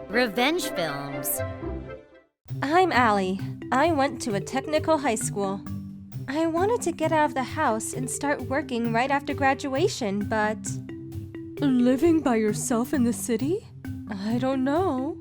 Revenge films. I'm Allie. I went to a technical high school. I wanted to get out of the house and start working right after graduation, but... Living by yourself in the city? I don't know.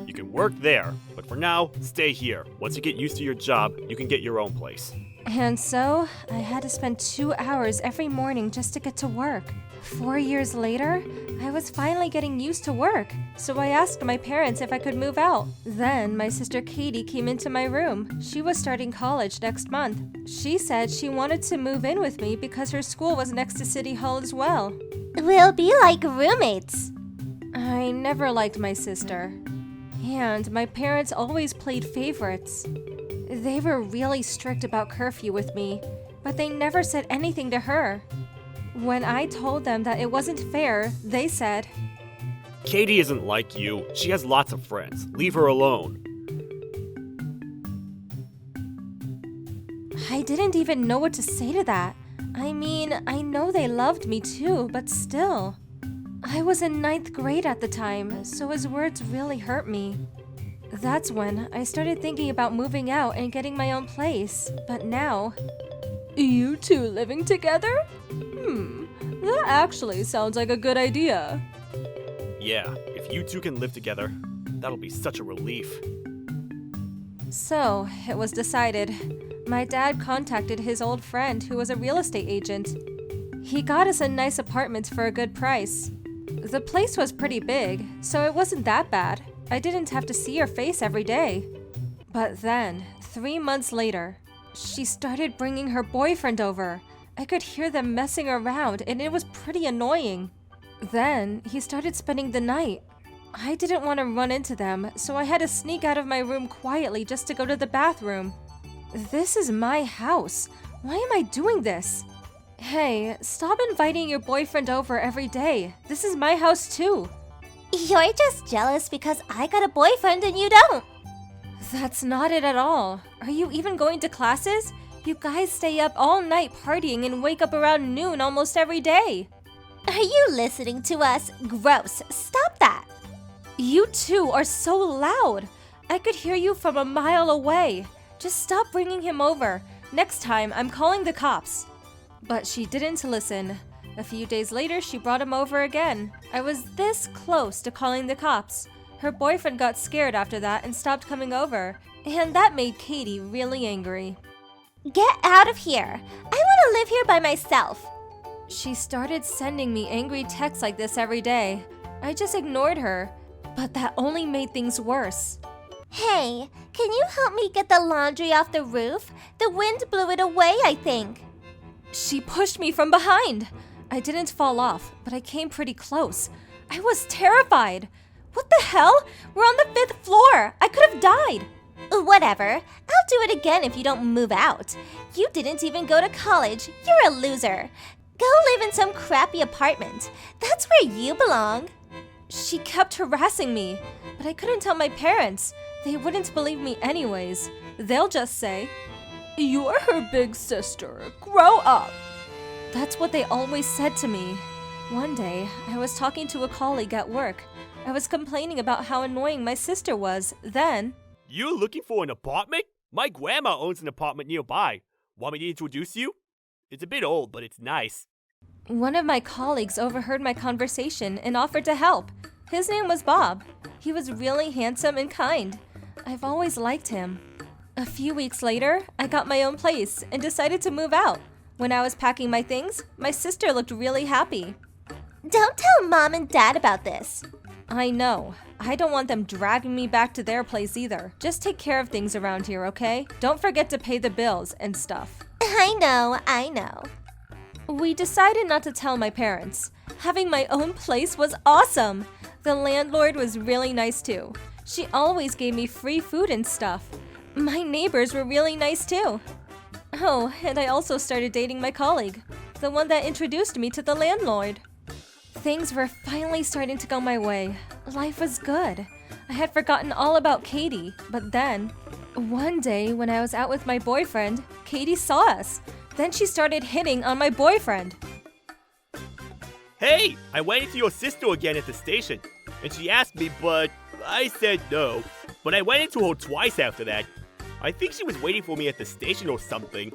You can work there, but for now, stay here. Once you get used to your job, you can get your own place. And so, I had to spend 2 hours every morning just to get to work. 4 years later, I was finally getting used to work, so I asked my parents if I could move out. Then, my sister Katie came into my room. She was starting college next month. She said she wanted to move in with me because her school was next to City Hall as well. We'll be like roommates. I never liked my sister. And my parents always played favorites. They were really strict about curfew with me, but they never said anything to her. When I told them that it wasn't fair, they said, Katie isn't like you. She has lots of friends. Leave her alone. I didn't even know what to say to that. I mean, I know they loved me too, but still. I was in 9th grade at the time, so his words really hurt me. That's when I started thinking about moving out and getting my own place, but now... You two living together? That actually sounds like a good idea. Yeah, if you two can live together, that'll be such a relief. So, it was decided. My dad contacted his old friend who was a real estate agent. He got us a nice apartment for a good price. The place was pretty big, so it wasn't that bad. I didn't have to see her face every day. But then, 3 months later, she started bringing her boyfriend over. I could hear them messing around, and it was pretty annoying. Then, he started spending the night. I didn't want to run into them, so I had to sneak out of my room quietly just to go to the bathroom. This is my house. Why am I doing this? Hey, stop inviting your boyfriend over every day. This is my house too. You're just jealous because I got a boyfriend and you don't. That's not it at all. Are you even going to classes? You guys stay up all night partying and wake up around noon almost every day. Are you listening to us? Gross. Stop that. You two are so loud. I could hear you from a mile away. Just stop bringing him over. Next time, I'm calling the cops. But she didn't listen. A few days later, she brought him over again. I was this close to calling the cops. Her boyfriend got scared after that and stopped coming over. And that made Katie really angry. Get out of here. I want to live here by myself. She started sending me angry texts like this every day. I just ignored her. But that only made things worse. Hey, can you help me get the laundry off the roof? The wind blew it away, I think. She pushed me from behind. I didn't fall off, but I came pretty close. I was terrified. What the hell? We're on the 5th floor. I could have died. Whatever. I'll do it again if you don't move out. You didn't even go to college. You're a loser. Go live in some crappy apartment. That's where you belong. She kept harassing me, but I couldn't tell my parents. They wouldn't believe me anyways. They'll just say, "You're her big sister. Grow up." That's what they always said to me. One day, I was talking to a colleague at work. I was complaining about how annoying my sister was. Then... You looking for an apartment? My grandma owns an apartment nearby. Want me to introduce you? It's a bit old, but it's nice. One of my colleagues overheard my conversation and offered to help. His name was Bob. He was really handsome and kind. I've always liked him. A few weeks later, I got my own place and decided to move out. When I was packing my things, my sister looked really happy. Don't tell Mom and Dad about this. I know. I don't want them dragging me back to their place either. Just take care of things around here, okay? Don't forget to pay the bills and stuff. I know. We decided not to tell my parents. Having my own place was awesome. The landlord was really nice too. She always gave me free food and stuff. My neighbors were really nice too. Oh, and I also started dating my colleague, the one that introduced me to the landlord. Things were finally starting to go my way. Life was good. I had forgotten all about Katie, but then, one day when I was out with my boyfriend, Katie saw us. Then she started hitting on my boyfriend. Hey, I went into your sister again at the station, and she asked me, but I said no. But I went into her twice after that. I think she was waiting for me at the station or something.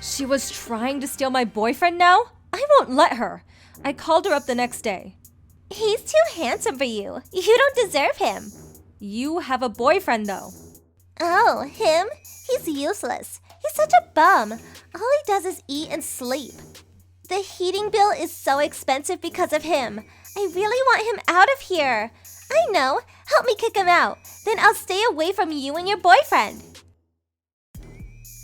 She was trying to steal my boyfriend now? I won't let her. I called her up the next day. He's too handsome for you. You don't deserve him. You have a boyfriend, though. Oh, him? He's useless. He's such a bum. All he does is eat and sleep. The heating bill is so expensive because of him. I really want him out of here. I know. Help me kick him out. Then I'll stay away from you and your boyfriend.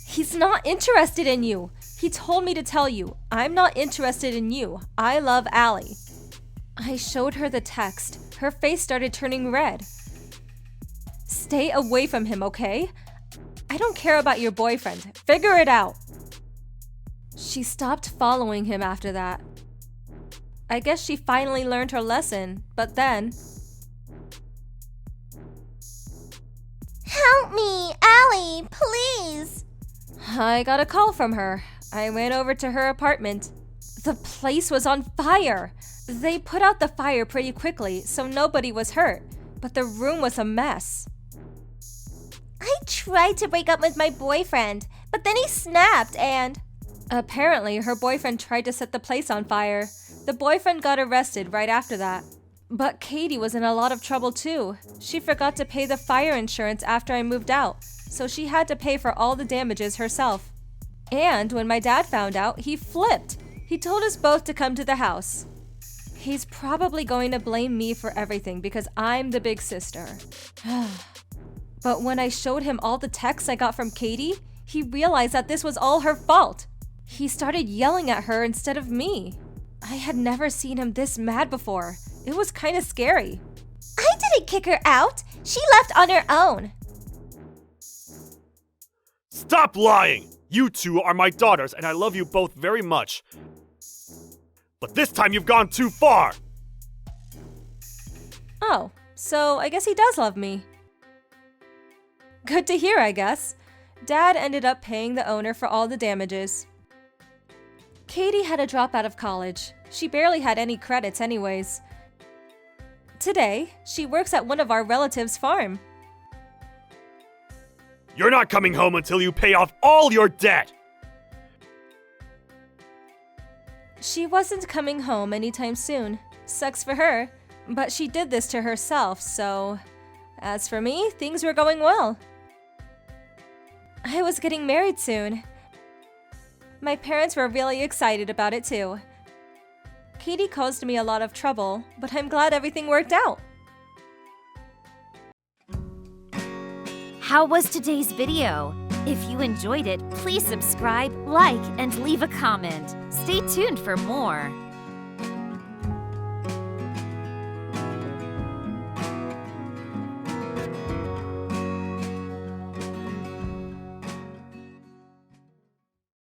He's not interested in you. He told me to tell you, I'm not interested in you. I love Allie. I showed her the text. Her face started turning red. Stay away from him, okay? I don't care about your boyfriend. Figure it out. She stopped following him after that. I guess she finally learned her lesson, but then... Help me, Allie, please. I got a call from her. I went over to her apartment. The place was on fire. They put out the fire pretty quickly, so nobody was hurt, but the room was a mess. I tried to break up with my boyfriend, but then he snapped and... Apparently, her boyfriend tried to set the place on fire. The boyfriend got arrested right after that. But Katie was in a lot of trouble too. She forgot to pay the fire insurance after I moved out, so she had to pay for all the damages herself. And when my dad found out, he flipped. He told us both to come to the house. He's probably going to blame me for everything because I'm the big sister. But when I showed him all the texts I got from Katie, he realized that this was all her fault. He started yelling at her instead of me. I had never seen him this mad before. It was kind of scary. I didn't kick her out. She left on her own. Stop lying! You two are my daughters, and I love you both very much. But this time you've gone too far! Oh, so I guess he does love me. Good to hear, I guess. Dad ended up paying the owner for all the damages. Katie had to drop out of college. She barely had any credits anyways. Today, she works at one of our relatives' farm. You're not coming home until you pay off all your debt! She wasn't coming home anytime soon. Sucks for her, but she did this to herself, so... As for me, things were going well. I was getting married soon. My parents were really excited about it too. Katie caused me a lot of trouble, but I'm glad everything worked out. How was today's video? If you enjoyed it, please subscribe, like, and leave a comment. Stay tuned for more.